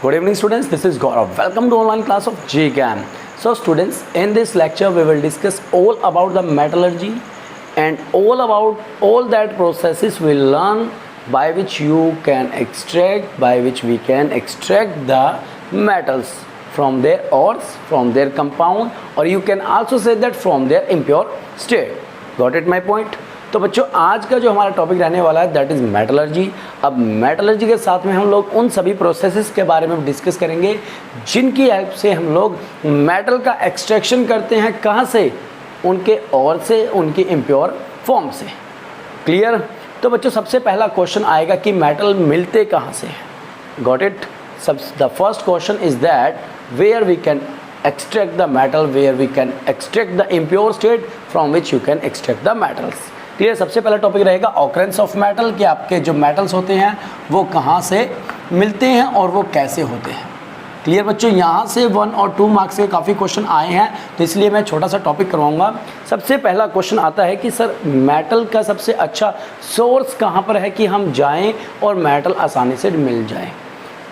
Good evening students, this is Gaurav. Welcome to online class of GCAM. So students, in this lecture we will discuss all about the metallurgy and all about all that processes we learn by which you can extract, by which we can extract the metals from their ores, from their compound, or you can also say that from their impure state. Got it my point? तो बच्चों आज का जो हमारा topic रहने वाला है that is metallurgy. अब मेटलर्जी के साथ में हम लोग उन सभी प्रोसेसेस के बारे में डिस्कस करेंगे जिनकी हेल्प से हम लोग मेटल का एक्सट्रैक्शन करते हैं। कहाँ से? उनके और से, उनकी इम्प्योर फॉर्म से। क्लियर? तो बच्चों सबसे पहला क्वेश्चन आएगा कि मेटल मिलते कहाँ से हैं। Got it? The first question is that where we can extract the metal, where we can extract the impure state from which you can extract the metals. Clear? सबसे पहला टॉपिक रहेगा occurrence of metal, कि आपके जो metals होते हैं वो कहाँ से मिलते हैं और वो कैसे होते हैं। क्लियर बच्चों? यहाँ से 1 और 2 मार्क्स के काफ़ी क्वेश्चन आए हैं, तो इसलिए मैं छोटा सा टॉपिक करवाऊँगा। सबसे पहला क्वेश्चन आता है कि सर मेटल का सबसे अच्छा सोर्स कहाँ पर है कि हम जाएँ और मेटल आसानी से मिल जाए।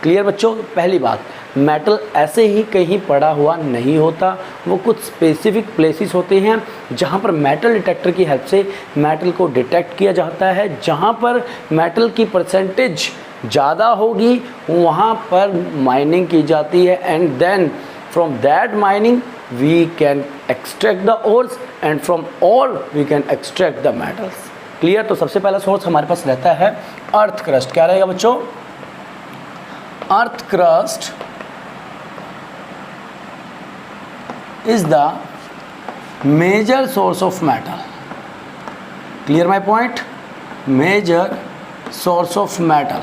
क्लियर बच्चों? पहली बात, मेटल ऐसे ही कहीं पड़ा हुआ नहीं होता, वो कुछ स्पेसिफिक प्लेसेस होते हैं जहाँ पर मेटल डिटेक्टर की हेल्प से मेटल को डिटेक्ट किया जाता है। जहाँ पर मेटल की परसेंटेज ज़्यादा होगी वहाँ पर माइनिंग की जाती है, and then from that mining we can extract the ores and from ore we can extract the metals. Clear? तो सबसे पहला सोर्स हमारे पास रहता है अर्थ क्रस्ट। क्या रहेगा बच्चों? Earth crust is the major source of metal. Clear my point? Major source of metal.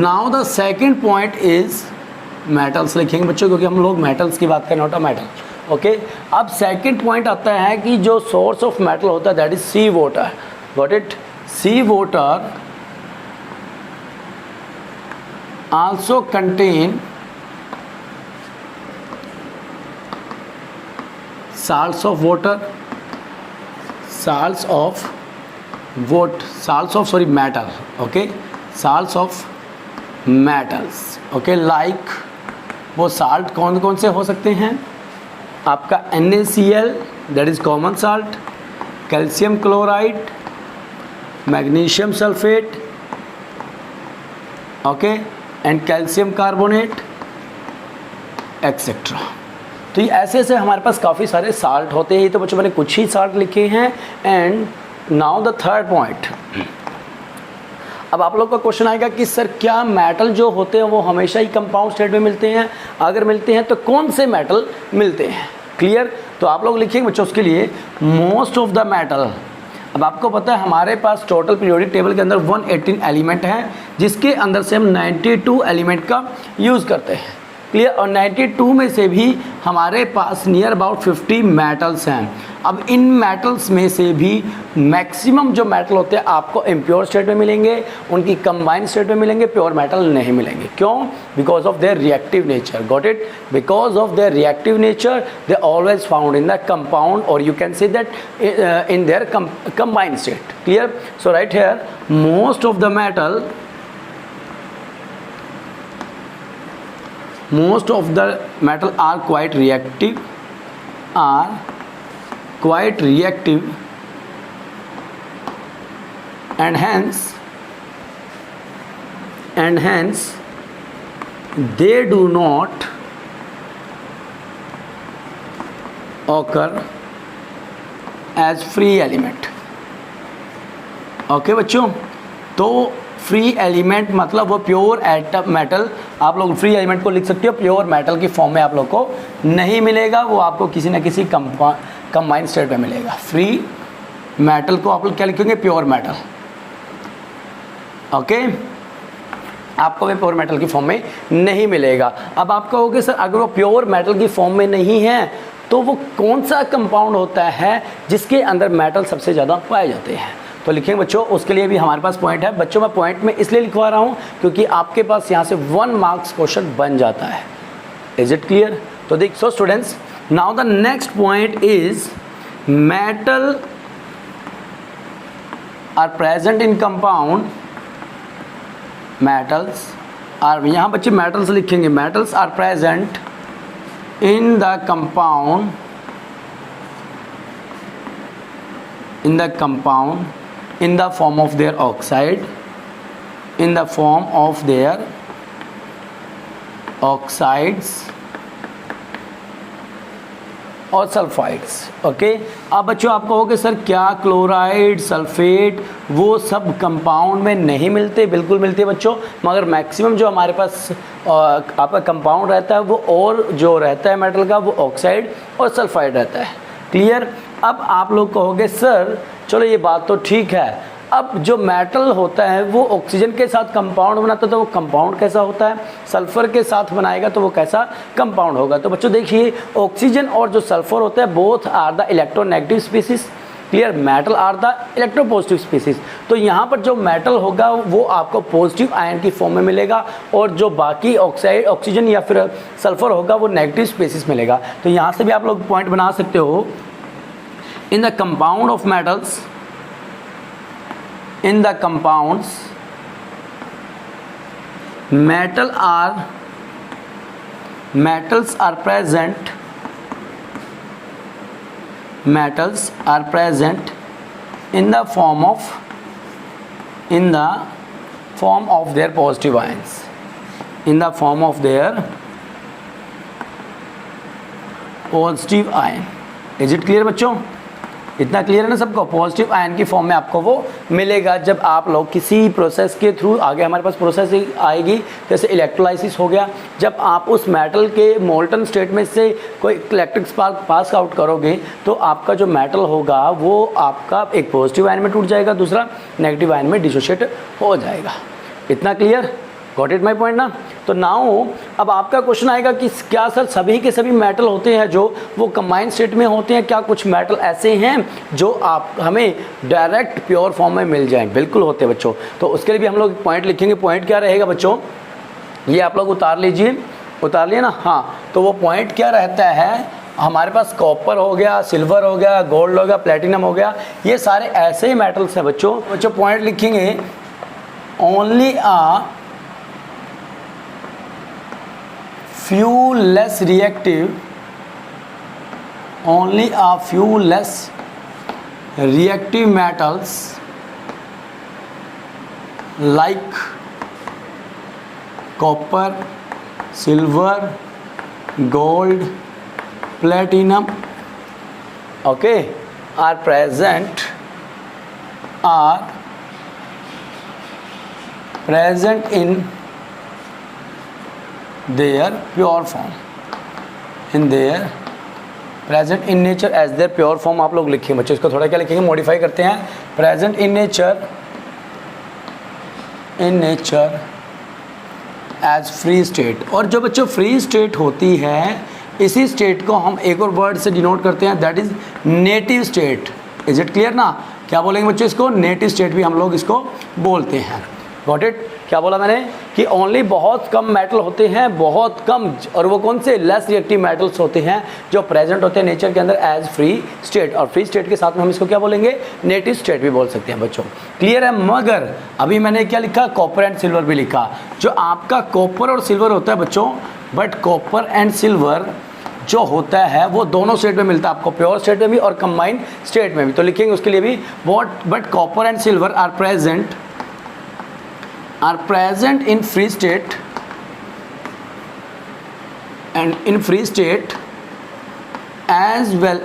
Now the second point is metals लिखेंगे बच्चों, क्योंकि हम लोग metals की बात करें, नॉट अ metal. ओके, अब second point आता है कि जो source of metal होता है that is sea water. Got it? Sea water also contain salts of water, metal. Okay, salts of metals. Okay, like वो साल्ट कौन कौन से हो सकते हैं? आपका NaCl that is common salt, calcium chloride, magnesium sulphate, okay, and calcium carbonate etcetera. तो ये ऐसे ऐसे हमारे पास काफ़ी सारे साल्ट होते हैं। तो बच्चों मैंने कुछ ही साल्ट लिखे हैं। And now the third point, अब आप लोग का क्वेश्चन आएगा कि सर क्या मेटल जो होते हैं वो हमेशा ही कंपाउंड स्टेट में मिलते हैं? अगर मिलते हैं तो कौन से मेटल मिलते हैं? क्लियर? तो आप लोग लिखेंगे बच्चों उसके लिए मोस्ट ऑफ द मेटल। अब आपको पता है हमारे पास टोटल पीरियोडिक टेबल के अंदर 118 एलिमेंट हैं, जिसके अंदर से हम 92 एलिमेंट का यूज़ करते हैं। क्लियर? और 92 में से भी हमारे पास नियर अबाउट 50 मेटल्स हैं। अब इन मेटल्स में से भी मैक्सिमम जो मेटल होते हैं आपको इम्प्योर स्टेट में मिलेंगे, उनकी कंबाइंड स्टेट में मिलेंगे, प्योर मेटल नहीं मिलेंगे। क्यों? Because of their reactive nature. Got it? Because of their reactive nature they always found in the compound, और you can say that in their combined state. Clear? So right here most of the metal are quite reactive, and hence they do not occur as free element. Okay बच्चों, तो free element मतलब वो pure atom metal, आप लोग free element को लिख सकते हो, प्योर मेटल की फॉर्म में आप लोग को नहीं मिलेगा, वो आपको किसी ना किसी कंबाइंड स्टेट में मिलेगा। फ्री मेटल को आप लोग क्या लिखेंगे? Pure metal. ओके, आपको भी प्योर मेटल की फॉर्म में नहीं मिलेगा। अब आप कहोगे सर अगर वो प्योर मेटल की फॉर्म में नहीं है तो वो कौन सा कंपाउंड होता है जिसके अंदर मेटल सबसे ज़्यादा पाए जाते हैं? तो लिखेंगे बच्चों, उसके लिए भी हमारे पास पॉइंट है। बच्चों मैं पॉइंट में इसलिए लिखवा रहा हूँ क्योंकि आपके पास यहाँ से 1 मार्क्स क्वेश्चन बन जाता है। Is it clear? तो देख so students, now the next point is metal are present in compound metals are, यहाँ बच्चे मेटल्स लिखेंगे, metals are present in the compound, in the compound in the form of their oxide, in the form of their oxides और sulphides. Okay, अब बच्चों आप कहोगे sir क्या chloride, sulphate वो सब कंपाउंड में नहीं मिलते? बिल्कुल मिलते हैं बच्चों, मगर मैक्सिमम जो हमारे पास आपका कंपाउंड रहता है वो, और जो रहता है मेटल का, वो ऑक्साइड और सल्फाइड रहता है। क्लियर? अब आप लोग कहोगे सर चलो ये बात तो ठीक है, अब जो मेटल होता है वो ऑक्सीजन के साथ कंपाउंड बनाता है तो वो कंपाउंड कैसा होता है? सल्फर के साथ बनाएगा तो वो कैसा कंपाउंड होगा? तो बच्चों देखिए, ऑक्सीजन और जो सल्फर होता है both are the electronegative species. Clear? Metal are the electropositive species. तो यहाँ पर जो मेटल होगा वो आपको पॉजिटिव आयन की फॉर्म में मिलेगा, और जो बाकी ऑक्सीजन या फिर सल्फर होगा वो नेगेटिव स्पीसीज मिलेगा। तो यहाँ से भी आप लोग पॉइंट बना सकते हो, in the compound of metals, in the compounds metals are present in the form of their positive ions, in the form of their positive ion। is it clear बच्चों? इतना क्लियर है ना सबको? पॉजिटिव आयन की form में आपको वो मिलेगा जब आप लोग किसी प्रोसेस के थ्रू, आगे हमारे पास प्रोसेस आएगी जैसे इलेक्ट्रोलाइसिस हो गया, जब आप उस मेटल के मोल्टन स्टेट में से कोई इलेक्ट्रिक स्पार्क पास आउट करोगे तो आपका जो मेटल होगा वो आपका एक पॉजिटिव आयन में टूट जाएगा, दूसरा नेगेटिव आयन में डिसोशिएट हो जाएगा। इतना clear? Got it my point ना? तो नाउ अब आपका क्वेश्चन आएगा कि क्या सर सभी के सभी मेटल होते हैं जो वो कंबाइंड स्टेट में होते हैं? क्या कुछ मेटल ऐसे हैं जो आप हमें डायरेक्ट प्योर फॉर्म में मिल जाएं? बिल्कुल होते हैं बच्चों। तो उसके लिए भी हम लोग पॉइंट लिखेंगे। पॉइंट क्या रहेगा बच्चों? ये आप लोग उतार लीजिए, उतार लिए ना? हाँ, तो वो पॉइंट क्या रहता है, हमारे पास कॉपर हो गया, सिल्वर हो गया, गोल्ड हो गया, प्लेटिनम हो गया, ये सारे ऐसे ही मेटल्स हैं बच्चों। पॉइंट लिखेंगे, only few less reactive metals like copper, silver, gold, platinum, okay, are present in their pure form, present in nature as their pure form। आप लोग लिखिए बच्चों, इसको थोड़ा क्या लिखेंगे, मॉडिफाई करते हैं। Present in nature as free state. और जो बच्चों फ्री स्टेट होती है, इसी स्टेट को हम एक और वर्ड से डिनोट करते हैं, that is native state. Is it clear ना? क्या बोलेंगे बच्चों इसको? नेटिव स्टेट भी हम लोग इसको बोलते हैं। Got it? क्या बोला मैंने कि ओनली बहुत कम मेटल होते हैं, बहुत कम, और वो कौन से? लेस रिएक्टिव मेटल्स होते हैं जो प्रेजेंट होते हैं नेचर के अंदर एज फ्री स्टेट। और फ्री स्टेट के साथ में हम इसको क्या बोलेंगे? नेटिव स्टेट भी बोल सकते हैं बच्चों। क्लियर है? मगर अभी मैंने क्या लिखा? कॉपर एंड सिल्वर भी लिखा। जो आपका कॉपर और सिल्वर होता है बच्चों, बट कॉपर एंड सिल्वर जो होता है वो दोनों स्टेट में मिलता है आपको, प्योर स्टेट में भी और कंबाइंड स्टेट में भी। तो लिखेंगे उसके लिए भी but copper and silver are present in free state as well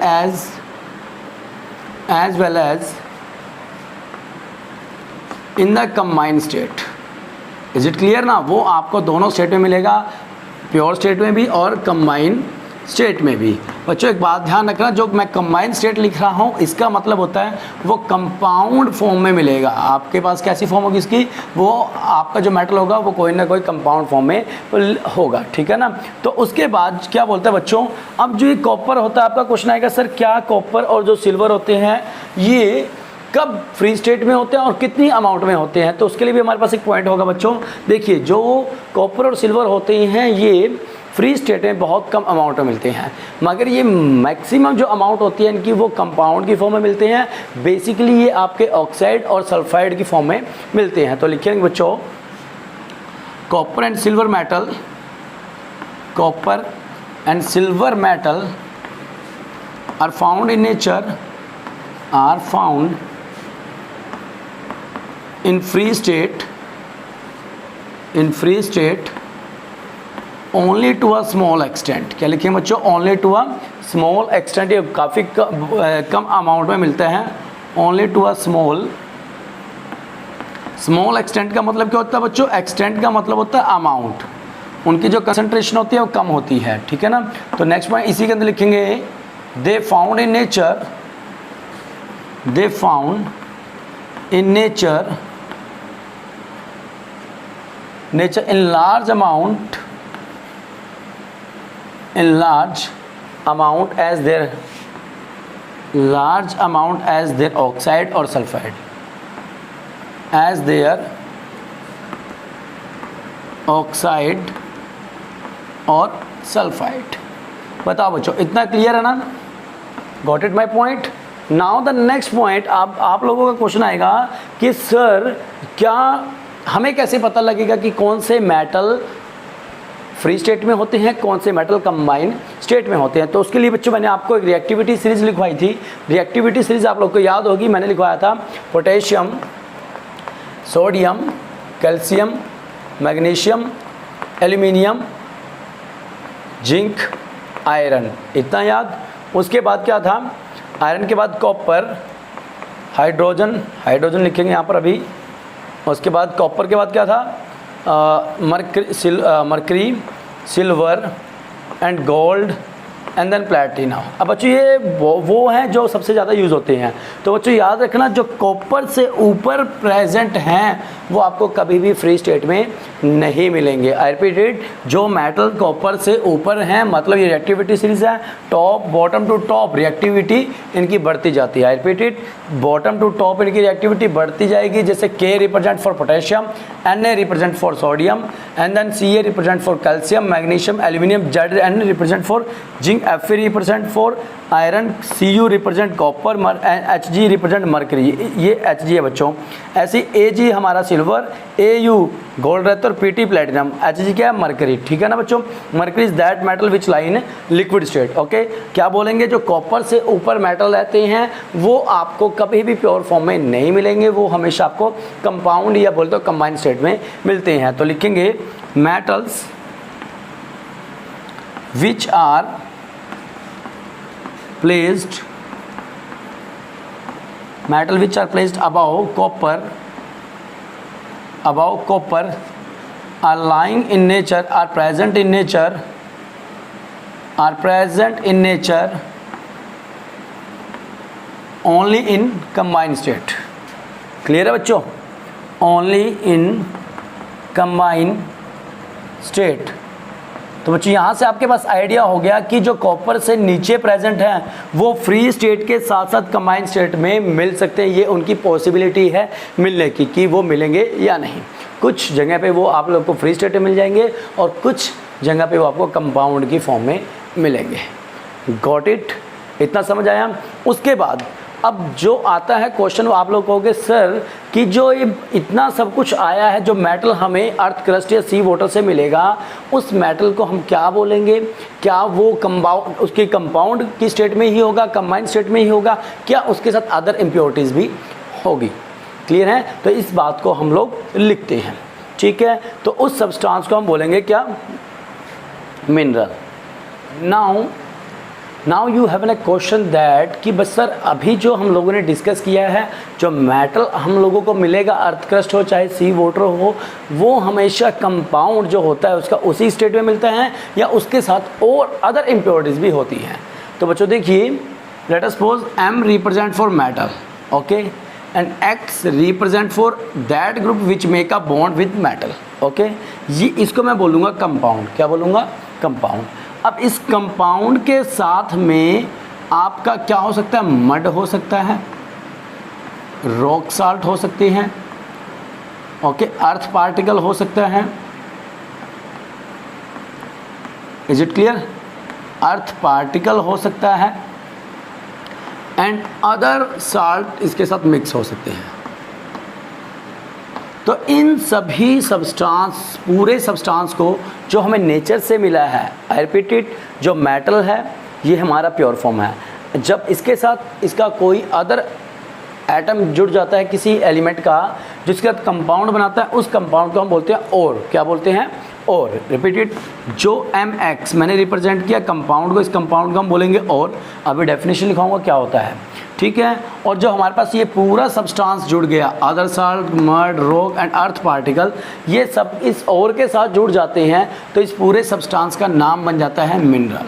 as in the combined state। is it clear ना? वो आपको दोनों स्टेट में मिलेगा, प्योर स्टेट में भी और कंबाइंड स्टेट में भी। बच्चों एक बात ध्यान रखना, जो मैं कंबाइंड स्टेट लिख रहा हूँ इसका मतलब होता है वो कंपाउंड फॉर्म में मिलेगा। आपके पास कैसी फॉर्म होगी इसकी? वो आपका जो मेटल होगा वो कोई ना कोई कंपाउंड फॉर्म में होगा, ठीक है ना? तो उसके बाद क्या बोलता है बच्चों, अब जो ये कॉपर होता है, आपका क्वेश्चन आएगा सर क्या कॉपर और जो सिल्वर होते हैं ये कब फ्री स्टेट में होते हैं और कितनी अमाउंट में होते हैं? तो उसके लिए भी हमारे पास एक पॉइंट होगा बच्चों। देखिए, जो कॉपर और सिल्वर होते हैं ये फ्री स्टेट में बहुत कम अमाउंट में मिलते हैं, मगर ये मैक्सिमम जो अमाउंट होती है इनकी वो कंपाउंड की फॉर्म में मिलते हैं। बेसिकली ये आपके ऑक्साइड और सल्फाइड की फॉर्म में मिलते हैं। तो लिखेंगे बच्चों, copper and silver metal, copper and silver metal are found in nature, are found in free state, in free state only to a small extent. क्या लिखेंगे बच्चों? only to a small extent, ये काफ़ी कम अमाउंट में मिलते हैं. only to a small extent का मतलब क्या होता है बच्चों? extent का मतलब होता है अमाउंट, उनकी जो कंसंट्रेशन होती है वो कम होती है. ठीक है ना? तो नेक्स्ट पॉइंट इसी के अंदर लिखेंगे, they found in nature, they found in nature, nature in large amount, in large amount as their oxide or sulfide, as their oxide और सल्फाइड. बताओ बच्चों, इतना क्लियर है ना? Got it my point? Now the next point, आप लोगों का question आएगा कि सर क्या हमें कैसे पता लगेगा कि कौन से मेटल फ्री स्टेट में होते हैं, कौन से मेटल कंबाइन स्टेट में होते हैं? तो उसके लिए बच्चों मैंने आपको एक रिएक्टिविटी सीरीज लिखवाई थी. रिएक्टिविटी सीरीज आप लोग को याद होगी, मैंने लिखवाया था potassium, sodium, calcium, magnesium, aluminium, zinc, iron. इतना याद? उसके बाद क्या था? आयरन के बाद कॉपर, हाइड्रोजन, हाइड्रोजन लिखेंगे यहाँ पर अभी. उसके बाद कॉपर के बाद क्या था? Mercury, silver and gold and then platinum. अब बच्चों ये वो हैं जो सबसे ज़्यादा यूज़ होते हैं. तो बच्चों याद रखना, जो कॉपर से ऊपर प्रेजेंट हैं वो आपको कभी भी फ्री स्टेट में नहीं मिलेंगे. आई रिपीट इट, जो मेटल कॉपर से ऊपर हैं, मतलब ये रिएक्टिविटी सीरीज है, top bottom to top reactivity इनकी बढ़ती जाती है. I repeat it, bottom to top इनकी रिएक्टिविटी बढ़ती जाएगी. जैसे K represent for potassium, Na represent for sodium, and then Ca represent for calcium, magnesium, aluminium, Zn represent for zinc, Fe represent for iron, Cu represent copper, Hg represent mercury. ये Hg है बच्चों. ऐसी Ag हमारा silver, Au gold रहता है और Pt platinum. Hg क्या है? मर्करी. ठीक है ना बच्चों? Mercury is that metal which lie in liquid state. Okay, क्या बोलेंगे? जो कॉपर से ऊपर मेटल रहते हैं वो आपको कभी भी प्योर फॉर्म में नहीं मिलेंगे, वो हमेशा आपको कंपाउंड या बोलते हो कंबाइंड स्टेट में मिलते हैं. तो लिखेंगे metals which are placed, metal which are placed above copper are lying in nature, are present in nature only in combined state. clear है बच्चों? only in combined state. तो बच्चों यहाँ से आपके पास आइडिया हो गया कि जो कॉपर से नीचे प्रेजेंट हैं वो फ्री स्टेट के साथ साथ कंबाइंड स्टेट में मिल सकते हैं. ये उनकी पॉसिबिलिटी है मिलने की कि वो मिलेंगे या नहीं. कुछ जगह पे वो आप लोग को फ्री स्टेट में मिल जाएंगे और कुछ जगह पे वो आपको कंपाउंड की फॉर्म में मिलेंगे. Got it? इतना समझ आया? उसके बाद अब जो आता है क्वेश्चन, आप लोग कहोगे सर कि जो ये इतना सब कुछ आया है, जो मेटल हमें अर्थ क्रस्ट या सी वाटर से मिलेगा, उस मेटल को हम क्या बोलेंगे? क्या वो कंपाउंड, उसकी कंपाउंड की स्टेट में ही होगा, कंबाइंड स्टेट में ही होगा, क्या उसके साथ अदर इम्प्योरिटीज़ भी होगी? क्लियर है? तो इस बात को हम लोग लिखते हैं. ठीक है, तो उस सब्सटेंस को हम बोलेंगे क्या? Mineral. Now you have a question that कि बस सर अभी जो हम लोगों ने डिस्कस किया है, जो मेटल हम लोगों को मिलेगा, अर्थ क्रस्ट हो चाहे सी वाटर हो, वो हमेशा कंपाउंड जो होता है उसका उसी स्टेट में मिलता है या उसके साथ और अदर इम्प्योरिटीज़ भी होती हैं. तो बच्चों देखिए, let us suppose M represent for metal, okay, and X represent for that group which make a bond with metal. Okay, ये इसको मैं बोलूँगा कंपाउंड. क्या बोलूँगा? कंपाउंड. अब इस कंपाउंड के साथ में आपका क्या हो सकता है? मड हो सकता है, रॉक साल्ट हो सकते हैं, ओके, अर्थ पार्टिकल हो सकता है. Is it clear? Earth particle हो सकता है एंड अदर साल्ट इसके साथ मिक्स हो सकते हैं. तो इन सभी सब्सटेंस, पूरे सब्सटेंस को जो हमें नेचर से मिला है, आई रिपीट इट, जो मेटल है ये हमारा प्योर फॉर्म है। जब इसके साथ इसका कोई अदर एटम जुड़ जाता है किसी एलिमेंट का, जिसके साथ कंपाउंड बनाता है, उस कंपाउंड को हम बोलते हैं और। क्या बोलते हैं? और। रिपीटेड, जो MX मैंने रिप्रेजेंट किया कंपाउंड को, इस कंपाउंड को हम बोलेंगे और। अभी डेफिनेशन लिखाऊंगा क्या होता है, ठीक है। और जो हमारे पास ये पूरा सब्सटेंस जुड़ गया, other salt, mud, rock and earth particle, ये सब इस और के साथ जुड़ जाते हैं, तो इस पूरे सब्सटेंस का नाम बन जाता है मिनरल।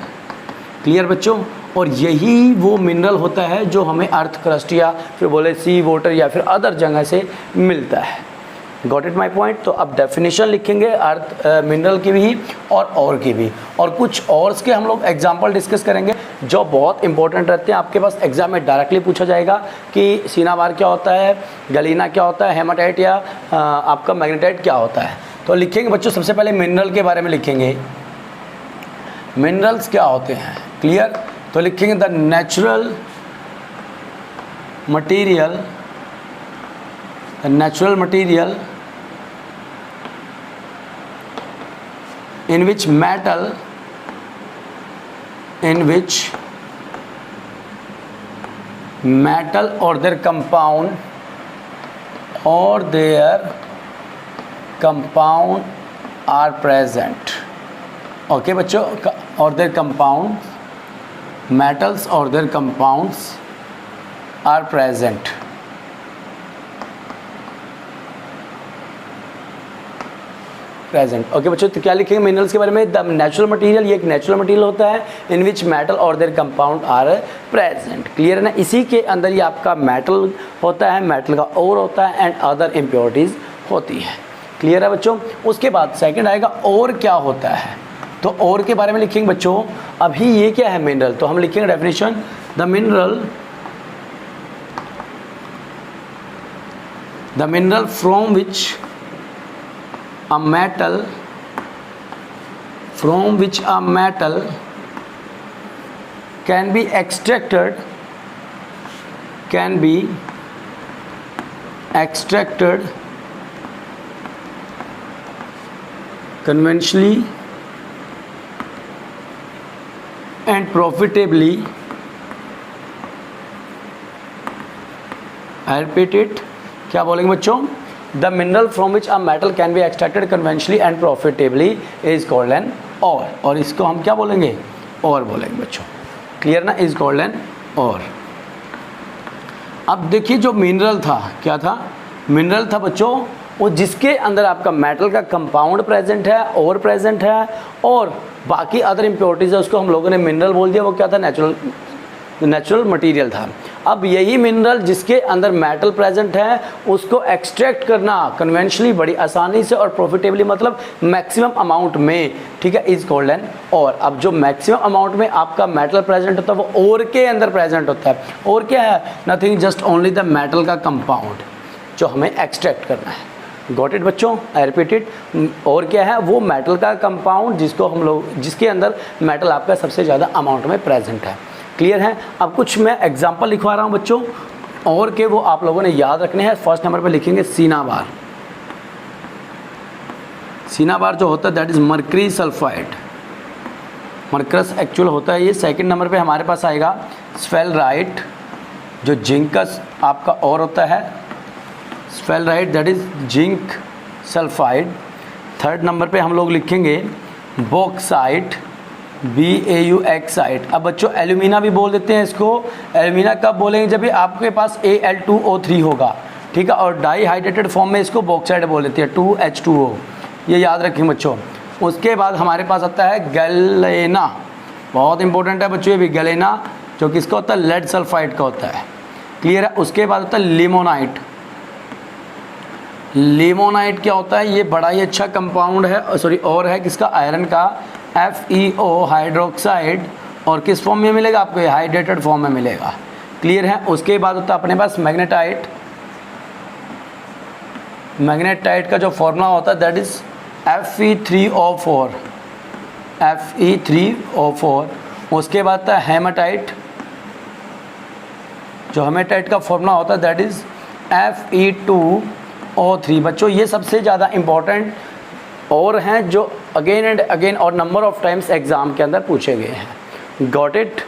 क्लियर बच्चों? और यही वो मिनरल होता है जो हमें अर्थ क्रस्ट या फिर बोले सी वाटर या फिर अदर जगह से मिलता है। Got it my point? तो अब डेफिनेशन लिखेंगे अर्थ मिनरल की भी और की भी, और कुछ और के हम लोग एग्जांपल डिस्कस करेंगे जो बहुत इंपॉर्टेंट रहते हैं। आपके पास एग्जाम में डायरेक्टली पूछा जाएगा कि सिनाबार क्या होता है, गलीना क्या होता है, हेमाटाइट या आपका मैग्नेटाइट क्या होता है। तो लिखेंगे बच्चों, सबसे पहले मिनरल के बारे में लिखेंगे, मिनरल्स क्या होते हैं। क्लियर? तो लिखेंगे the natural material, in which metal or their compound are present. Okay बच्चों, और their compound, metals or their compounds are present. Okay बच्चों, तो क्या लिखेंगे मिनरल्स के बारे में? द नेचुरल मटेरियल, ये एक नेचुरल मटेरियल होता है, इन विच मेटल और their compound are present. Clear है ना? इसी के अंदर ही आपका मेटल होता है, मेटल का और होता है एंड अदर इम्प्योरिटीज़ होती है। क्लियर है बच्चों? उसके बाद सेकंड आएगा और क्या होता है। तो और के बारे में लिखेंगे बच्चों। अभी ये क्या है मिनरल, तो हम लिखेंगे definition, the mineral from which a metal can be extracted conventionally and profitably. I repeat it, क्या बोलेंगे बच्चों? The mineral from which a metal can be extracted conventionally and profitably is called an ore. और इसको हम क्या बोलेंगे? और बोलेंगे बच्चों। क्लियर ना? is called an ore. अब देखिए जो मिनरल था, क्या था? मिनरल था बच्चों वो जिसके अंदर आपका मेटल का कंपाउंड प्रेजेंट है, और प्रेजेंट है, और बाकी अदर इम्प्योरिटीज है, उसको हम लोगों ने मिनरल बोल दिया। वो क्या था? नेचुरल मटेरियल था। अब यही मिनरल जिसके अंदर मेटल प्रेजेंट है, उसको एक्सट्रैक्ट करना कन्वेंशनली बड़ी आसानी से और प्रॉफिटेबली, मतलब मैक्सिमम अमाउंट में, ठीक है, इज कॉल्ड एन और। अब जो मैक्सिमम अमाउंट में आपका मेटल प्रेजेंट होता है वो और के अंदर प्रेजेंट होता है। और क्या है? Nothing, just only the metal का कंपाउंड जो हमें एक्सट्रैक्ट करना है। गॉट इट बच्चों? आई रिपीट इट, और क्या है? वो मेटल का कंपाउंड जिसको हम लोग, जिसके अंदर मेटल आपका सबसे ज़्यादा अमाउंट में प्रेजेंट है। क्लियर है? अब कुछ मैं एग्जांपल लिखवा रहा हूँ बच्चों, और के वो आप लोगों ने याद रखने हैं। फर्स्ट नंबर पे लिखेंगे सिनाबार। सिनाबार जो होता है that is mercury sulphide, mercurous actual होता है ये। सेकंड नंबर पे हमारे पास आएगा स्फेलराइट, जो जिंकस आपका और होता है, sphalerite that is zinc sulphide. Third number पे हम लोग लिखेंगे बॉक्साइट, BAUX। अब बच्चों एल्यूमिना भी बोल देते हैं इसको। एल्यूमिना कब बोलेंगे? जब भी आपके पास Al2O3 होगा, ठीक है, और डाईहाइड्रेटेड फॉर्म में इसको बॉक्साइट बोल देते हैं, 2H2O। ये याद रखें बच्चों। उसके बाद हमारे पास आता है गैलेना, बहुत इंपॉर्टेंट है बच्चों ये भी, गैलेना जो किसका होता है? लेड सल्फाइड का होता है। क्लियर है? उसके बाद होता है लिमोनाइट। लिमोनाइट क्या होता है? ये बड़ा ही अच्छा कंपाउंड है, सॉरी और है किसका? आयरन का, FeO हाइड्रोक्साइड, और किस फॉर्म में मिलेगा आपको? ये हाइड्रेटेड फॉर्म में मिलेगा। क्लियर है? उसके बाद होता है अपने पास मैग्नेटाइट। मैग्नेटाइट का जो फॉर्मूला होता है दैट इज़ Fe3O4, Fe3O4। उसके बाद आता है हेमाटाइट, जो हेमाटाइट का फॉर्मूला होता है दैट इज़ O3 बच्चों, ये सबसे ज़्यादा इम्पॉर्टेंट और हैं जो अगेन एंड अगेन और नंबर ऑफ टाइम्स एग्ज़ाम के अंदर पूछे गए हैं। Got it.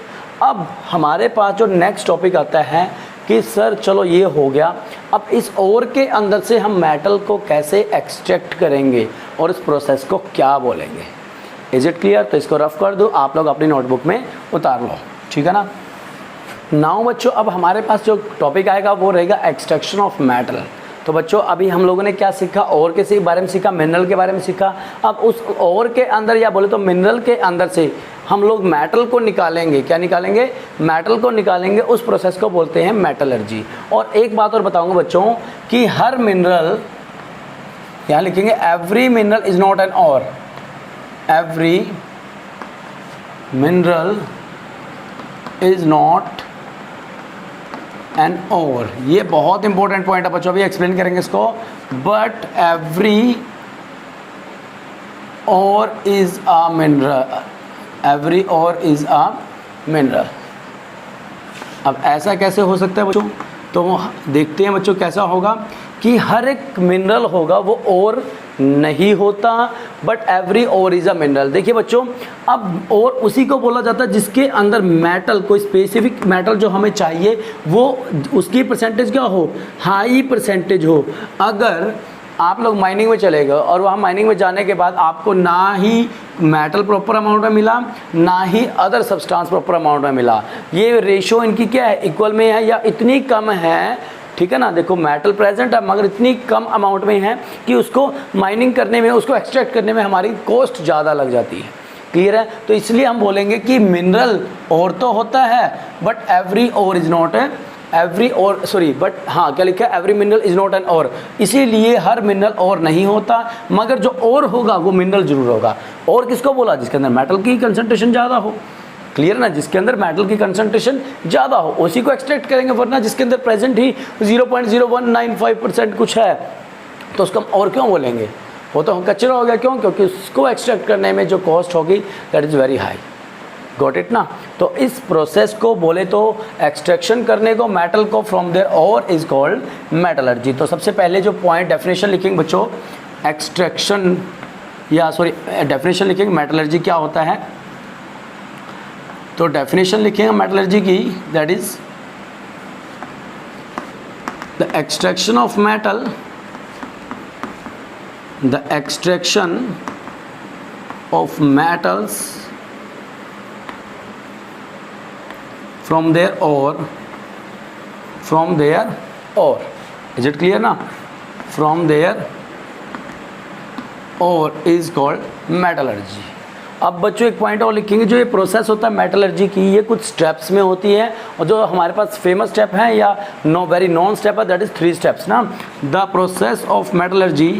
अब हमारे पास जो नेक्स्ट टॉपिक आता है कि सर चलो ये हो गया, अब इस ओर के अंदर से हम मेटल को कैसे एक्सट्रैक्ट करेंगे और इस प्रोसेस को क्या बोलेंगे। Is it clear? तो इसको रफ कर दो, आप लोग अपनी नोटबुक में उतार लो, ठीक है ना। नाउ बच्चों, अब हमारे पास जो टॉपिक आएगा वो रहेगा एक्सट्रैक्शन ऑफ मेटल। तो बच्चों अभी हम लोगों ने क्या सीखा, ओर के बारे में सीखा, मिनरल के बारे में सीखा। अब उस ओर के अंदर या बोले तो मिनरल के अंदर से हम लोग मेटल को निकालेंगे। क्या निकालेंगे? मेटल को निकालेंगे। उस प्रोसेस को बोलते हैं मेटलर्जी। और एक बात और बताऊंगा बच्चों कि हर मिनरल, यहाँ लिखेंगे every mineral is not an ore, every mineral is not an ore. ये बहुत इंपॉर्टेंट पॉइंट है बच्चों, अभी एक्सप्लेन करेंगे इसको। But every ore is a mineral, every ore is a mineral. अब ऐसा कैसे हो सकता है बच्चों? तो देखते हैं बच्चों कैसा होगा कि हर एक मिनरल होगा वो ओर नहीं होता, but every ore is a mineral. देखिए बच्चों, अब और उसी को बोला जाता है जिसके अंदर मेटल, कोई स्पेसिफिक मेटल जो हमें चाहिए वो उसकी परसेंटेज क्या हो, हाई परसेंटेज हो। अगर आप लोग माइनिंग में चले गए और वहाँ माइनिंग में जाने के बाद आपको ना ही मेटल प्रॉपर अमाउंट में मिला, ना ही अदर सब्सटेंस प्रॉपर अमाउंट में मिला, ये रेशो इनकी क्या है, इक्वल में है या इतनी कम है, ठीक है ना। देखो मेटल प्रेजेंट है मगर इतनी कम अमाउंट में है कि उसको माइनिंग करने में, उसको एक्सट्रैक्ट करने में हमारी कॉस्ट ज़्यादा लग जाती है। क्लियर है? तो इसलिए हम बोलेंगे कि मिनरल और तो होता है but every ore is not है, एवरी और सॉरी बट हाँ क्या लिखा है, every mineral is not an ore. इसीलिए हर मिनरल और नहीं होता, मगर जो और होगा वो मिनरल जरूर होगा। और किसको बोला? जिसके अंदर मेटल की कंसंट्रेशन ज़्यादा हो। क्लियर ना? जिसके अंदर मेटल की कंसंट्रेशन ज़्यादा हो उसी को एक्सट्रैक्ट करेंगे, वरना जिसके अंदर प्रेजेंट ही 0.0195% कुछ है तो उसको हम और क्यों बोलेंगे, वो तो कचरा हो गया। क्यों? क्योंकि उसको एक्सट्रैक्ट करने में जो कॉस्ट होगी that is very high. Got it ना? तो इस प्रोसेस को बोले तो एक्सट्रैक्शन करने को मेटल को फ्रॉम देयर और इज कॉल्ड मेटलर्जी। तो सबसे पहले जो पॉइंट डेफिनेशन लिखेंगे बच्चों, एक्सट्रैक्शन या सॉरी डेफिनेशन लिखेंगे मेटलर्जी क्या होता है। तो डेफिनेशन लिखेंगे मेटलर्जी की, that is the extraction of metal, the extraction of metals from their ore, from their ore, is it clear ना? From their ore is called metallurgy। अब बच्चों एक पॉइंट और लिखेंगे, जो ये प्रोसेस होता है मेटलर्जी की ये कुछ स्टेप्स में होती है, और जो हमारे पास फेमस स्टेप है या नो वेरी नॉन स्टेप है दैट इज 3 स्टेप्स ना। The process of metallurgy,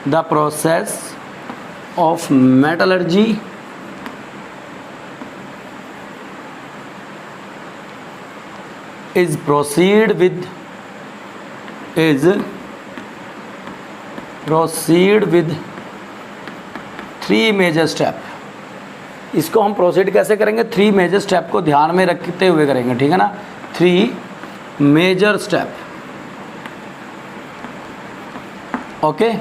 the process of metallurgy is proceed with 3 major step. इसको हम प्रोसीड कैसे करेंगे? 3 मेजर स्टेप को ध्यान में रखते हुए करेंगे, ठीक है ना। 3 मेजर स्टेप। ओके,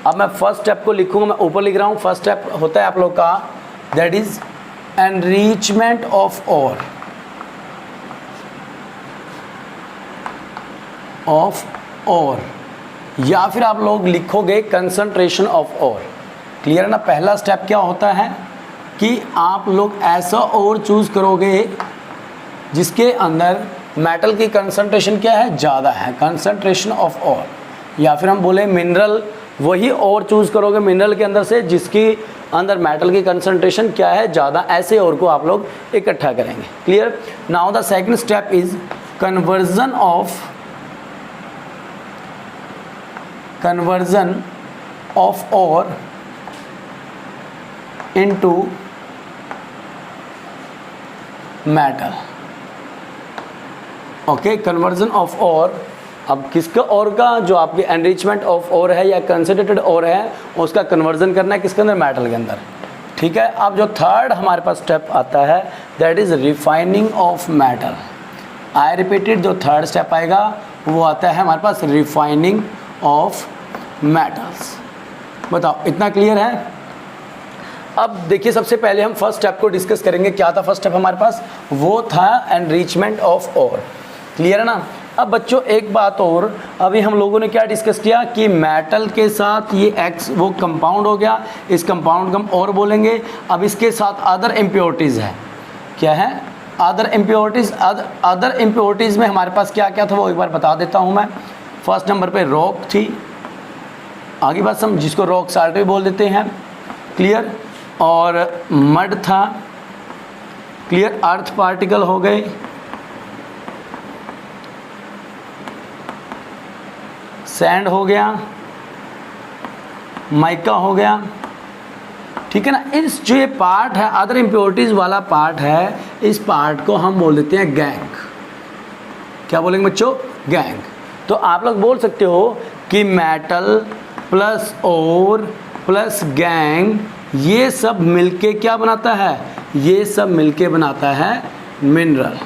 अब मैं फर्स्ट स्टेप को लिखूंगा, मैं ऊपर लिख रहा हूँ। फर्स्ट स्टेप होता है आप लोग का that is enrichment of ore, of ore, या फिर आप लोग लिखोगे कंसंट्रेशन ऑफ ओर। क्लियर है ना? पहला स्टेप क्या होता है कि आप लोग ऐसा ओर चूज़ करोगे जिसके अंदर मेटल की कंसंट्रेशन क्या है, ज़्यादा है, कंसंट्रेशन ऑफ ओर। या फिर हम बोले मिनरल, वही ओर चूज़ करोगे मिनरल के अंदर से जिसकी अंदर मेटल की कंसंट्रेशन क्या है, ज़्यादा। ऐसे ओर को आप लोग इकट्ठा करेंगे। Clear? Now the second step is conversion of ore into metal। Okay, conversion of ore. अब किसका ओर का, जो आपकी एनरिचमेंट ऑफ ओर है या कंसंट्रेटेड ओर है, उसका कन्वर्जन करना है किसके अंदर, मेटल के अंदर। ठीक है। अब जो थर्ड हमारे पास स्टेप आता है that is refining of metal. I repeated, जो थर्ड स्टेप आएगा वो आता है हमारे पास रिफाइनिंग ऑफ मेटल्स। बताओ इतना क्लियर है? अब देखिए सबसे पहले हम फर्स्ट स्टेप को डिस्कस करेंगे। क्या था फर्स्ट स्टेप हमारे पास? वो था एनरिचमेंट ऑफ ओर। क्लियर है ना? अब बच्चों एक बात और, अभी हम लोगों ने क्या डिस्कस किया कि मेटल के साथ ये एक्स वो कंपाउंड हो गया, इस कंपाउंड को हम और बोलेंगे। अब इसके साथ अदर इम्प्योरिटीज़ है। क्या है? Other impurities. अदर इम्प्योरिटीज़ में हमारे पास क्या क्या था वो एक बार बता देता हूँ मैं। फर्स्ट नंबर पे रॉक थी, आगे बात हम जिसको रॉक साल्ट भी बोल देते हैं। क्लियर? और मड था। क्लियर? अर्थ पार्टिकल हो गए, सैंड हो गया, माइका हो गया। ठीक है ना? इस जो ये पार्ट है अदर इम्प्योरिटीज़ वाला पार्ट है, इस पार्ट को हम बोल देते हैं गैंग। क्या बोलेंगे बच्चों? गैंग। तो आप लोग बोल सकते हो कि मेटल प्लस ओर प्लस गैंग ये सब मिलके क्या बनाता है? ये सब मिलके बनाता है मिनरल।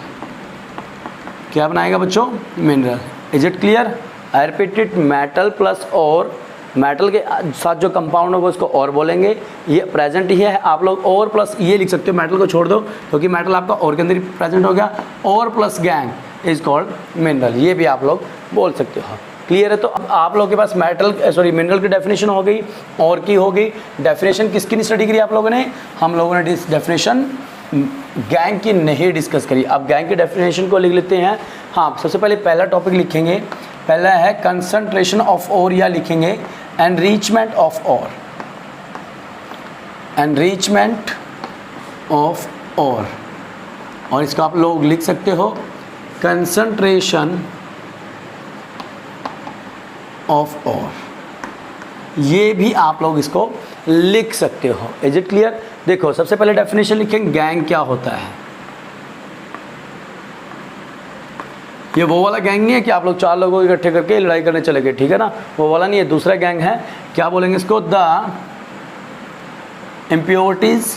क्या बनाएगा बच्चों? Mineral. Is it clear? I repeat it, metal plus और, मेटल के साथ जो कंपाउंड होगा उसको और बोलेंगे। ये प्रेजेंट ही है, आप लोग और प्लस ये लिख सकते हो, मेटल को छोड़ दो क्योंकि मेटल आपका और के अंदर ही प्रेजेंट हो गया। और plus gang is called mineral, ये भी आप लोग बोल सकते हो। क्लियर है? तो अब आप लोगों के पास मिनरल की डेफिनेशन हो गई, और की हो गई। डेफिनेशन किसकी स्टडी करी आप लोगों ने? हम लोगों ने डेफिनेशन गैंग की नहीं डिस्कस करी। अब गैंग की डेफिनेशन को लिख लेते हैं। हाँ, सबसे पहले पहला टॉपिक लिखेंगे, पहला है कंसंट्रेशन ऑफ ओर, या लिखेंगे enrichment of ore. Enrichment of ore, और इसका आप लोग लिख सकते हो कंसंट्रेशन ऑफ ओर। ये भी आप लोग इसको लिख सकते हो। Is it clear? देखो सबसे पहले डेफिनेशन लिखेंगे गैंग क्या होता है। ये वो वाला गैंग नहीं है कि आप लोग 4 लोगों को इकट्ठे करके लड़ाई करने चले गए, ठीक है ना? वो वाला नहीं है, दूसरा गैंग है। क्या बोलेंगे इसको? The impurities,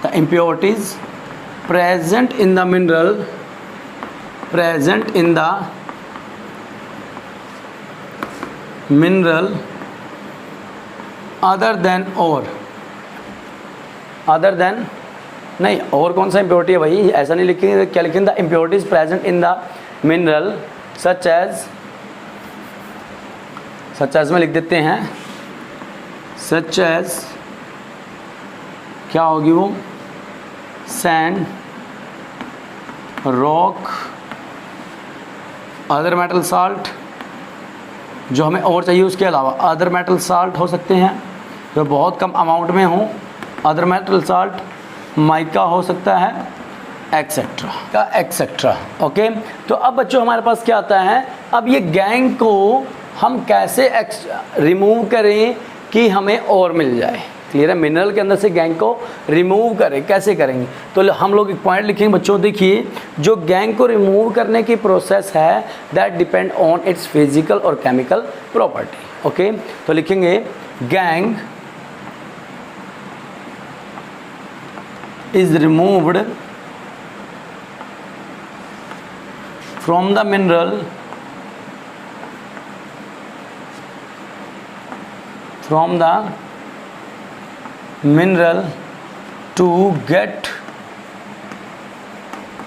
the impurities present in the mineral, present in the mineral other than और, अदर देन नहीं, और कौन सा इम्प्योरिटी है भाई? ऐसा नहीं लिखेंगे। क्या लिखेंगे? The impurities present in the mineral such as में लिख देते हैं, सच एज क्या होगी वो? Sand, rock, other metal salt, जो हमें और चाहिए उसके अलावा अदर मेटल साल्ट हो सकते हैं जो बहुत कम अमाउंट में हों, अदर मेटल साल्ट, माइका हो सकता है, एक्सेट्रा का एक्सेट्रा। ओके, तो अब बच्चों हमारे पास क्या आता है? अब ये गैंग को हम कैसे रिमूव करें कि हमें और मिल जाए। क्लियर है? मिनरल के अंदर से गैंग को रिमूव करें, कैसे करेंगे? तो हम लोग एक पॉइंट लिखेंगे बच्चों। देखिए जो गैंग को रिमूव करने की प्रोसेस है that depend on it's physical और केमिकल प्रॉपर्टी। ओके, तो लिखेंगे gang is removed from the mineral, from the mineral to get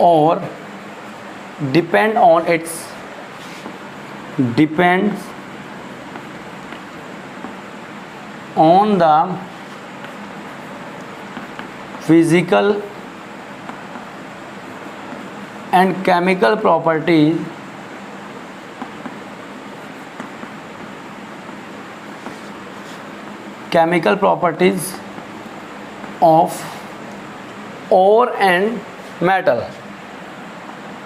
or depends on the physical and chemical properties of ore and metal,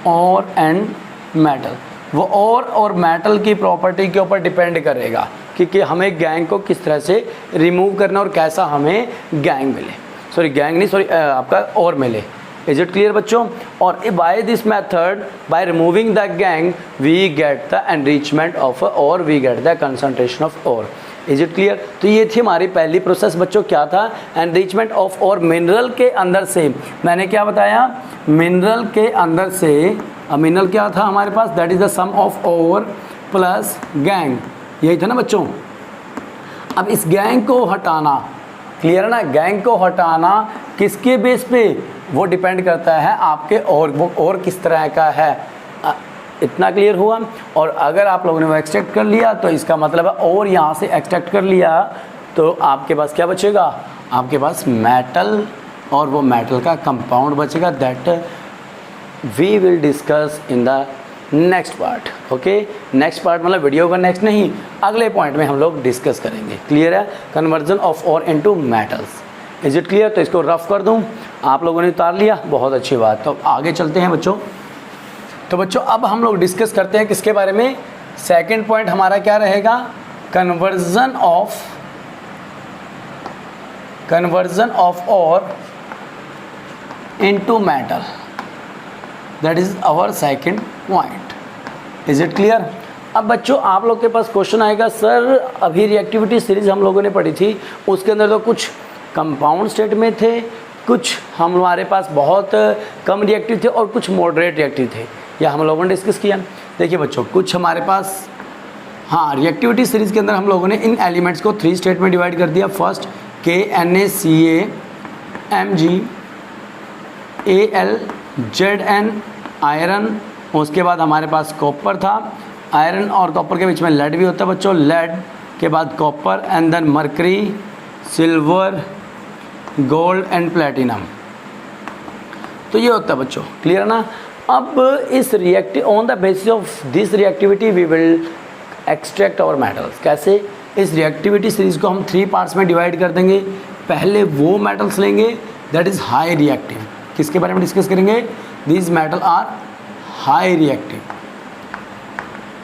ore and metal। वो और metal की property के ऊपर depend करेगा कि हमें गैंग को किस तरह से रिमूव करना और कैसा हमें गैंग मिले, सॉरी गैंग नहीं, सॉरी आपका और मिले। इज इट क्लियर बच्चों? और by this method, by removing the gangue we get the enrichment of ore we get the concentration of ore. Is it clear. तो ये थी हमारी पहली प्रोसेस बच्चों, क्या था, एनरिचमेंट ऑफ और। मिनरल के अंदर से मैंने क्या बताया, मिनरल के अंदर से, मिनरल क्या था हमारे पास, that is the sum of ore plus gangue, यही था ना बच्चों। अब इस गैंग को हटाना, क्लियर है ना, गैंग को हटाना किसके बेस पे, वो डिपेंड करता है आपके और, वो और किस तरह का है, इतना क्लियर हुआ। और अगर आप लोगों ने वो एक्सट्रैक्ट कर लिया तो इसका मतलब है और यहाँ से एक्सट्रैक्ट कर लिया तो आपके पास क्या बचेगा, आपके पास मेटल, और वो मेटल का कंपाउंड बचेगा, that we will discuss in the next part. Okay, next part मतलब वीडियो का नेक्स्ट नहीं, अगले पॉइंट में हम लोग डिस्कस करेंगे। क्लियर है, conversion of ore into metals, is it clear. तो इसको रफ कर दूं, आप लोगों ने उतार लिया, बहुत अच्छी बात। तो आगे चलते हैं बच्चों। तो बच्चों अब हम लोग डिस्कस करते हैं किसके बारे में, सेकंड पॉइंट हमारा क्या रहेगा, conversion of ore into metal, that is our second point, is it clear. अब बच्चों आप लोग के पास क्वेश्चन आएगा, सर अभी रिएक्टिविटी सीरीज हम लोगों ने पढ़ी थी, उसके अंदर तो कुछ कंपाउंड स्टेट में थे, कुछ हमारे पास बहुत कम रिएक्टिव थे और कुछ मॉडरेट रिएक्टिव थे, या हम लोगों ने डिस्कस किया। देखिए बच्चों, कुछ हमारे पास, हाँ, रिएक्टिविटी सीरीज़ के अंदर हम लोगों ने इन एलिमेंट्स को 3 स्टेट में डिवाइड कर दिया। First KNaCl Mg Al Zn iron, उसके बाद हमारे पास कॉपर था, आयरन और कॉपर के बीच में लेड भी होता है बच्चों, लेड के बाद copper and then mercury, silver, gold and platinum, तो ये होता है बच्चों, क्लियर है ना। अब इस reactive, on the basis of this reactivity we will extract our metals. कैसे, इस रिएक्टिविटी सीरीज को हम 3 पार्ट्स में डिवाइड कर देंगे। पहले वो मेटल्स लेंगे दैट इज़ हाई रिएक्टिव, किसके बारे में डिस्कस करेंगे, these metal are high reactive.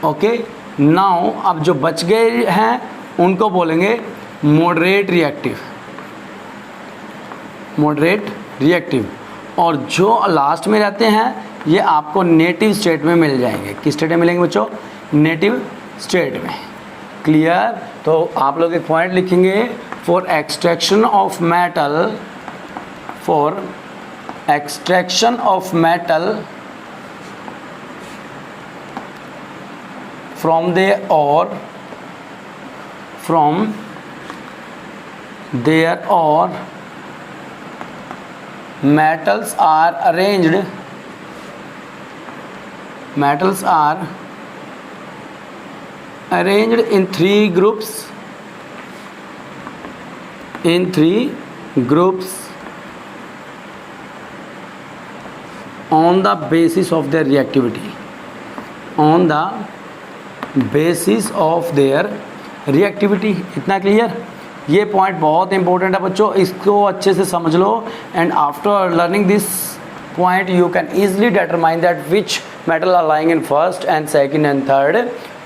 Okay, now अब जो बच गए हैं उनको बोलेंगे मॉडरेट रिएक्टिव, और जो लास्ट में रहते हैं ये आपको नेटिव स्टेट में मिल जाएंगे। किस स्टेट में मिलेंगे बच्चों, नेटिव स्टेट में, क्लियर। तो आप लोग एक पॉइंट लिखेंगे, for extraction of metal from their ore metals are arranged in 3 groups on the basis of their reactivity, इतना क्लियर। ये पॉइंट बहुत इंपॉर्टेंट है बच्चों, इसको अच्छे से समझ लो, and after learning this point you can easily determine that which metal are lying in first and second and third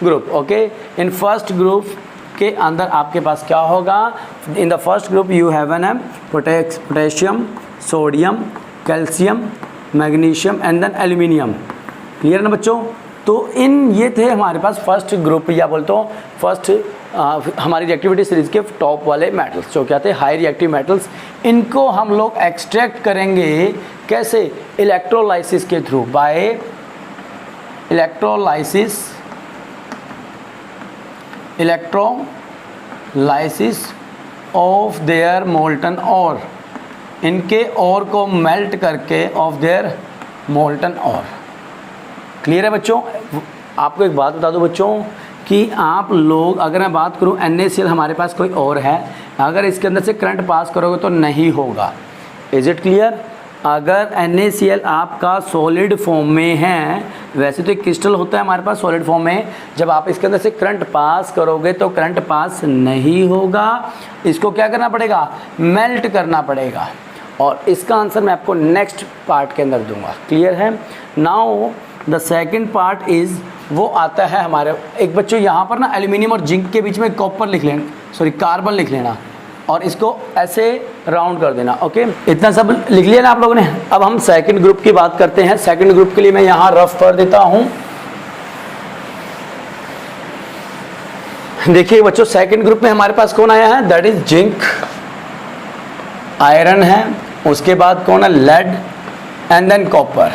group. Okay, in first group के अंदर आपके पास क्या होगा, in the first group you have an potassium, sodium, calcium, magnesium and then aluminium, clear ना बच्चों। तो इन ये थे हमारे पास फर्स्ट ग्रुप, या बोलते हो फर्स्ट हमारी रिएक्टिविटी सीरीज के टॉप वाले मेटल्स, जो क्या थे, हाई रिएक्टिव मेटल्स। इनको हम लोग एक्सट्रैक्ट करेंगे कैसे, इलेक्ट्रोलाइसिस के through, by electrolysis of their molten ore, इनके और को मेल्ट करके, of their molten ore, clear है बच्चों। आपको एक बात बता दूं बच्चों कि आप लोग, अगर मैं बात करूं NaCl हमारे पास कोई और है, अगर इसके अंदर से करंट पास करोगे तो नहीं होगा, इज इट क्लियर। अगर NaCl आपका सॉलिड फॉर्म में है, वैसे तो एक क्रिस्टल होता है हमारे पास सॉलिड फॉर्म में, जब आप इसके अंदर से करंट पास करोगे तो करंट पास नहीं होगा, इसको क्या करना पड़ेगा, मेल्ट करना पड़ेगा। और इसका आंसर मैं आपको नेक्स्ट पार्ट के अंदर दूंगा, क्लियर है। Now the second part is, वो आता है हमारे, एक बच्चों यहाँ पर ना एल्यूमिनियम और जिंक के बीच में कॉपर लिख लेना, सॉरी कार्बन लिख लेना, और इसको ऐसे राउंड कर देना। ओके, इतना सब लिख लिया ना आप लोगों ने। अब हम सेकंड ग्रुप की बात करते हैं। सेकंड ग्रुप के लिए मैं यहाँ रफ कर देता हूँ। देखिए बच्चों, सेकंड ग्रुप में हमारे पास कौन आया है, दैट इज जिंक, आयरन है, उसके बाद कौन है, लेड एंड देन कॉपर।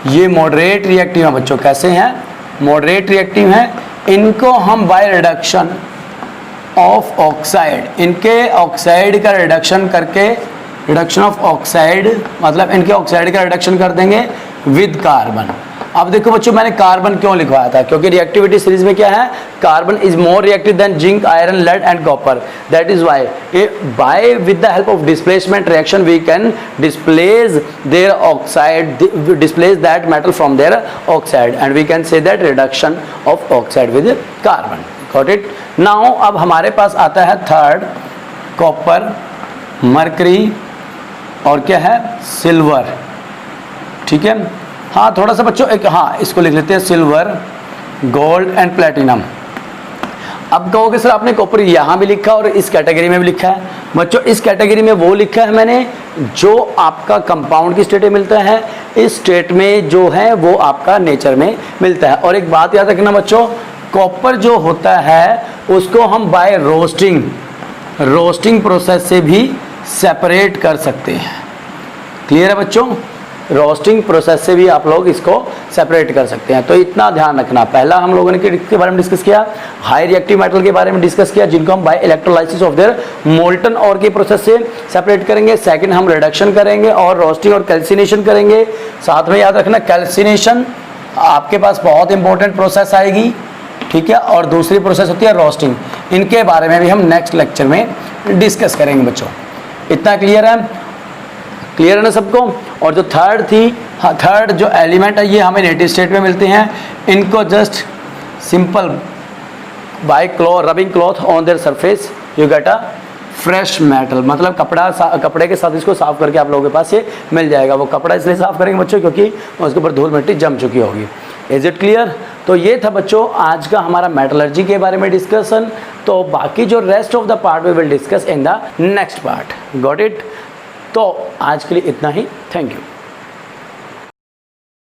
ये मॉडरेट रिएक्टिव है बच्चों। कैसे हैं, मॉडरेट रिएक्टिव हैं। इनको हम बाय रिडक्शन ऑफ ऑक्साइड, इनके ऑक्साइड का रिडक्शन करके, रिडक्शन ऑफ ऑक्साइड मतलब इनके ऑक्साइड का रिडक्शन कर देंगे विद कार्बन। अब देखो बच्चों, मैंने कार्बन क्यों लिखवाया था, क्योंकि रिएक्टिविटी सीरीज में क्या है, carbon is more reactive than zinc, iron, lead and copper. That is why by with the help of displacement reaction we can displace their oxide, displace that metal from their oxide and we can say that reduction of oxide with carbon. Got it. Now अब हमारे पास आता है third, copper, mercury और क्या है, silver. ठीक है, हाँ थोड़ा सा बच्चों एक, हाँ इसको लिख लेते हैं, सिल्वर, गोल्ड एंड प्लेटिनम। अब कहोगे सर आपने कॉपर यहाँ भी लिखा और इस कैटेगरी में भी लिखा है। बच्चों इस कैटेगरी में वो लिखा है मैंने जो आपका कंपाउंड की स्टेट में मिलता है, इस स्टेट में जो है वो आपका नेचर में मिलता है। और एक बात याद रखना बच्चों, कॉपर जो होता है उसको हम बाय रोस्टिंग प्रोसेस से भी सेपरेट कर सकते हैं। क्लियर है बच्चों, रोस्टिंग प्रोसेस से भी आप लोग इसको सेपरेट कर सकते हैं। तो इतना ध्यान रखना। पहला हम लोगों ने किसके बारे में डिस्कस किया, हाई रिएक्टिव मेटल के बारे में डिस्कस किया, जिनको हम by electrolysis of their molten ore के प्रोसेस से सेपरेट करेंगे। सेकंड हम रिडक्शन करेंगे और रोस्टिंग और कैल्सिनेशन करेंगे। साथ में याद रखना कैल्सिनेशन आपके पास बहुत इंपॉर्टेंट प्रोसेस आएगी, ठीक है, और दूसरी प्रोसेस होती है रोस्टिंग। इनके बारे में भी हम नेक्स्ट लेक्चर में डिस्कस करेंगे बच्चों। इतना क्लियर है, क्लियर है ना सबको। और जो थर्ड थी, हाँ थर्ड जो एलिमेंट है ये हमें नेटिव स्टेट में मिलते हैं। इनको just simple bye rubbing cloth on their surface you get a fresh metal, मतलब कपड़े के साथ इसको साफ करके आप लोगों के पास ये मिल जाएगा। वो कपड़ा इसलिए साफ करेंगे बच्चों क्योंकि उसके ऊपर धूल मिट्टी जम चुकी होगी। Is it clear. तो ये था बच्चों आज का हमारा मेटलर्जी के बारे में डिस्कशन। तो बाकी जो rest of the part we will discuss in the next part. Got it. तो आज के लिए इतना ही। Thank you.